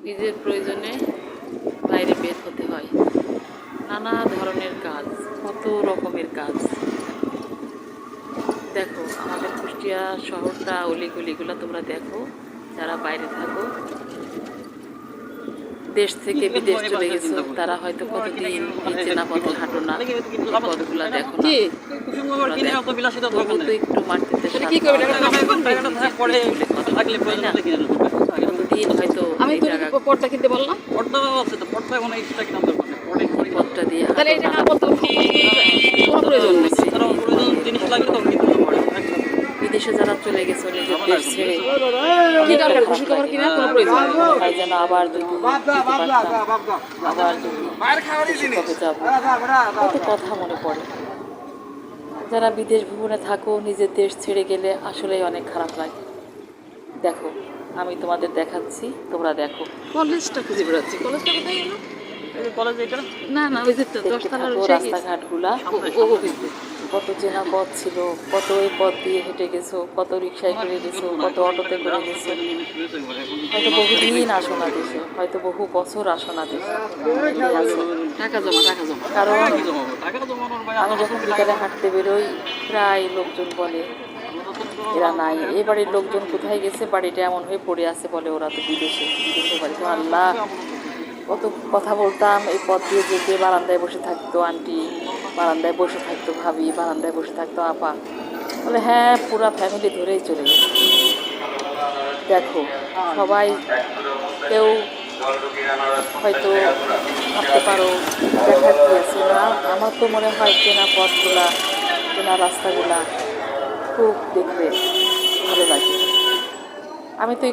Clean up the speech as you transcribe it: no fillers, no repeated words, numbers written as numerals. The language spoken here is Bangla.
নিজের প্রয়োজনে বাইরে বের হতে হয়। নানা ধরনের কাজ, কত রকমের কাজ। দেখো আমাদের কুষ্টিয়া শহরটা, অলিগলিগুলো তোমরা দেখো, যারা বাইরে থাকো, দেশ থেকে বিদেশ চলে গেছো, তারা হয়তো কতদিন এই চেনা পথে হাঁটো না, পথগুলা দেখো না। তবু তো একটু মাটিতে কতদিন হয়তো আমি তো পর্দা কিনতে বললাম, পথটা দিয়ে তাহলে এটা না বলতে কোনো প্রয়োজন নেই। বিদেশে যারা চলে গেছে নিজের দেশ ছেড়ে, কি দরকার খুশি খবর কিনা কোনো প্রয়োজন নেই। তাই যেন আবার যদি আবার যদি কবে যাবো, কত কথা মনে পড়ে। যারা বিদেশ ভ্রমণে থাকো, নিজের দেশ ছেড়ে গেলে আসলেই অনেক খারাপ লাগে। দেখো আমি তোমাদের দেখাচ্ছি, তোমরা দেখো। কলেজটা খুঁজে বেড়াচ্ছি, কলেজটা কোথায় গেল? কলেজ এটা না না, ওই যে দেখতে দশতলার থাকো রাস্তাঘাটগুলা, কত চেনা পথ ছিল, কত এই পথ দিয়ে হেঁটে গেছো, কত রিক্সায় করে গেছো, কত অটোতে করে গেছো। হয়তো বহুদিন আসো না দেশে, হয়তো বহু বছর আসো না দেশে, আসো। টাকা জমা, টাকা জমা। কারণ আমি যখন বিকালে হাঁটতে বেরোই, প্রায় লোকজন বলে এরা নাই, এই বাড়ির লোকজন কোথায় গেছে, বাড়িটা এমন হয়ে পড়ে আছে, বলে ওরা তো বিদেশে, বিদেশে বাড়িতে। আল্লাহ, কত কথা বলতাম এই পথ দিয়ে যেতে। বারান্দায় বসে থাকতো আন্টি, বারান্দায় বসে থাকতো ভাবি, বারান্দায় বসে থাকতো আপা, বলে হ্যাঁ পুরা ফ্যামিলি ধরেই চলে গেছে। দেখো সবাই, কেউ হয়তো ভাবতে পারো দেখার কি আছে না, আমার তো মনে হয় চেনা পথগুলা, চেনা রাস্তাগুলা খুব দেখতে ভালো লাগে। আমি তো